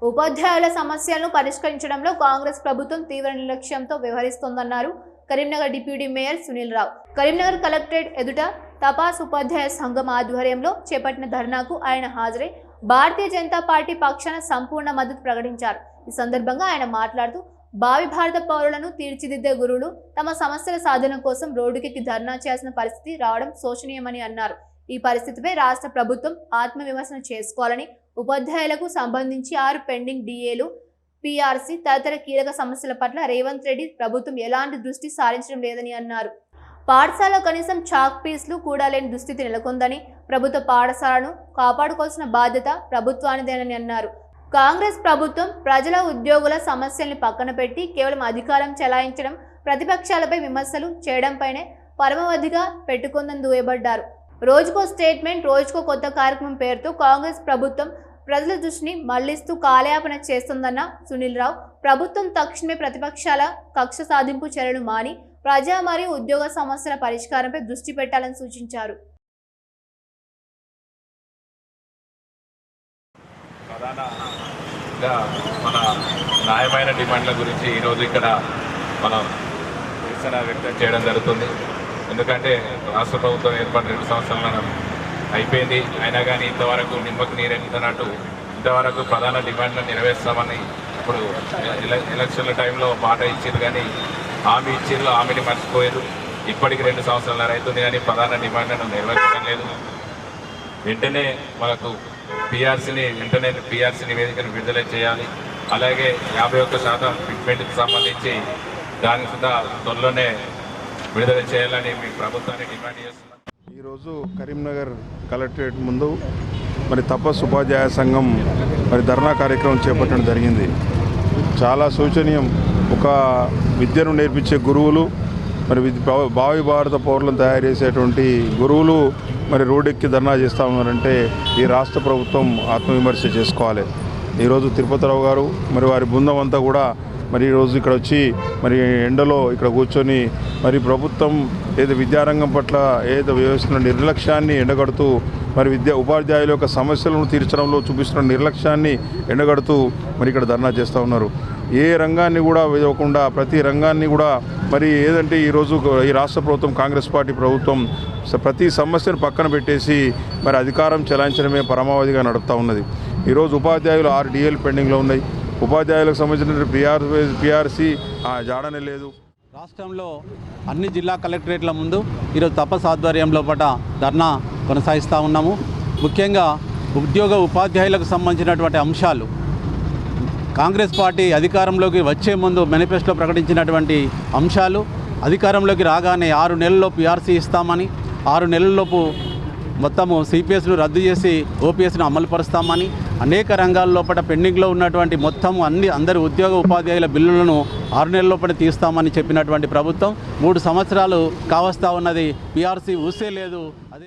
ఉపాధ్యాయుల సమస్యలను పరిష్కరించడంలో కాంగ్రెస్ ప్రభుత్వం తీవ్ర నిర్లక్ష్యంతో వ్యవహరిస్తోందన్నారు Karimnagar deputy mayor Sunil Rao. Karimnagar collectorate ఎదుట తపాస్ ఉపాధ్యాయ సంఘం ఆధ్వర్యంలో చేపట్టిన ధర్నాకు ఆయన హాజరై భారతీయ జనతా పార్టీ పక్షాన సంపూర్ణ మద్దతు ప్రకటించారు. ఈ సందర్భంగా ఆయన మాట్లాడుతూ భావి భారత పౌరులను తీర్చిదిద్దే గురువులు తమ సమస్యల సాధన కోసం రోడ్డుకెక్కి ధర్నా చేయాల్సిన పరిస్థితి రావడం శోచనీయమని అన్నారు. ఈ పరిస్థితిపై రాష్ట్ర ప్రభుత్వం ఆత్మవిమర్శన చేసుకోవాలని, ఉపాధ్యాయులకు సంబంధించి 6 పెండింగ్ డిఏలు, పీఆర్సీ తదితర కీలక సమస్యల పట్ల రేవంత్ రెడ్డి ప్రభుత్వం ఎలాంటి దృష్టి సారించడం లేదని అన్నారు. పాఠశాలలో కనీసం చాక్ పీస్లు కూడా లేని దుస్థితి నెలకొందని, ప్రభుత్వ పాఠశాలను కాపాడుకోవాల్సిన బాధ్యత ప్రభుత్వానిదేనని అన్నారు. కాంగ్రెస్ ప్రభుత్వం ప్రజల ఉద్యోగుల సమస్యల్ని పక్కన పెట్టి కేవలం అధికారం చెలాయించడం, ప్రతిపక్షాలపై విమర్శలు చేయడంపైనే పరమావధిగా పెట్టుకుందని దుయ్యబడ్డారు. రోజుకో స్టేట్మెంట్, రోజుకో కొత్త కార్యక్రమం పేరుతో కాంగ్రెస్ ప్రభుత్వం ప్రజల దృష్టిని మళ్లిస్తూ కాలయాపన చేస్తుందన్న సునీల్ రావు, ప్రభుత్వం తక్షణమే ప్రతిపక్షాల కక్ష సాధింపు చర్యలు మాని ప్రజా మరియు ఉద్యోగ సమస్యల పరిష్కారంపై దృష్టి పెట్టాలని సూచించారు. మన న్యాయమైన డిమాండ్ల గురించి ఈరోజు ఇక్కడ మనం నిరసన వ్యక్తం చేయడం జరుగుతుంది. ఎందుకంటే రాష్ట్ర ప్రభుత్వం ఏర్పడి 2 సంవత్సరాల అయిపోయింది. అయినా కానీ ఇంతవరకు నిమ్మకు నీరెత్తున్నట్టు ఇంతవరకు ప్రధాన డిమాండ్లను నెరవేర్స్తామని ఇప్పుడు ఎలక్షన్ల టైంలో మాట ఇచ్చారు, కానీ హామీ ఇచ్చారు, హామీని మర్చిపోయారు. ఇప్పటికి 2 సంవత్సరాల అవుతుంది కానీ ప్రధాన డిమాండ్లను నెరవేర్చడం లేదు. వెంటనే మనకు పీఆర్సీ నివేదికను విడుదల చేయాలి. అలాగే 51% ఫిట్మెంట్కి సంబంధించి దానికి సుద్ధా త్వరలోనే విడుదల చేయాలని మీ ప్రభుత్వాన్ని డిమాండ్ చేస్తున్నాం. ఈరోజు కరీంనగర్ కలెక్టరేట్ ముందు తపస్ ఉపాధ్యాయ సంఘం ధర్నా కార్యక్రమం చేపట్టడం జరిగింది. చాలా శోచనీయం. ఒక విద్యను నేర్పించే గురువులు, భావి భారత పౌరులను తయారు చేసేటువంటి గురువులు రోడ్డెక్కి ధర్నా చేస్తూ ఉన్నారంటే ఈ రాష్ట్ర ప్రభుత్వం ఆత్మవిమర్శ చేసుకోవాలి. ఈరోజు తిరుపతిరావు గారు వారి బృందం అంతా కూడా ఈరోజు ఇక్కడ వచ్చి ఎండలో ఇక్కడ కూర్చొని ప్రభుత్వం ఏదో విద్యారంగం పట్ల ఏదో వ్యవస్థల నిర్లక్ష్యాన్ని ఎండగడుతూ ఉపాధ్యాయుల యొక్క సమస్యలను తీర్చడంలో చూపిస్తున్న నిర్లక్ష్యాన్ని ఎండగడుతూ ఇక్కడ ధర్నా చేస్తూ ఉన్నారు. ఏ రంగాన్ని కూడా వేయకుండా ప్రతి రంగాన్ని కూడా ఏదంటే ఈరోజు ఈ రాష్ట్ర ప్రభుత్వం, కాంగ్రెస్ పార్టీ ప్రభుత్వం ప్రతి సమస్యను పక్కన పెట్టేసి అధికారం చెలాయించడమే పరమావధిగా నడుపుతూ ఉన్నది. ఈరోజు ఉపాధ్యాయులు 6 డిఏలు పెండింగ్లో ఉన్నాయి. ఉపాధ్యాయులకు సంబంధించిన పీఆర్సీ జాడనే లేదు. రాష్ట్రంలో అన్ని జిల్లా కలెక్టరేట్ల ముందు ఈరోజు తపస్ ఆధ్వర్యంలో ధర్నా కొనసాగిస్తూ ఉన్నాము. ముఖ్యంగా ఉపాధ్యాయులకు సంబంధించినటువంటి అంశాలు కాంగ్రెస్ పార్టీ అధికారంలోకి వచ్చే ముందు మేనిఫెస్టోలో ప్రకటించినటువంటి అంశాలు, అధికారంలోకి రాగానే 6 నెలల్లో పీఆర్సీ ఇస్తామని, 6 నెలల్లోపు మొత్తము సిపిఎస్ను రద్దు చేసి ఓపీఎస్ను అమలుపరుస్తామని, అనేక రంగాల లోపల పెండింగ్లో ఉన్నటువంటి మొత్తం అందరి ఉపాధ్యాయుల బిల్లులను 6 నెలల లోపల తీస్తామని చెప్పినటువంటి ప్రభుత్వం 3 సంవత్సరాలు కావస్తా ఉన్నది. పీఆర్సీ ఊసే లేదు.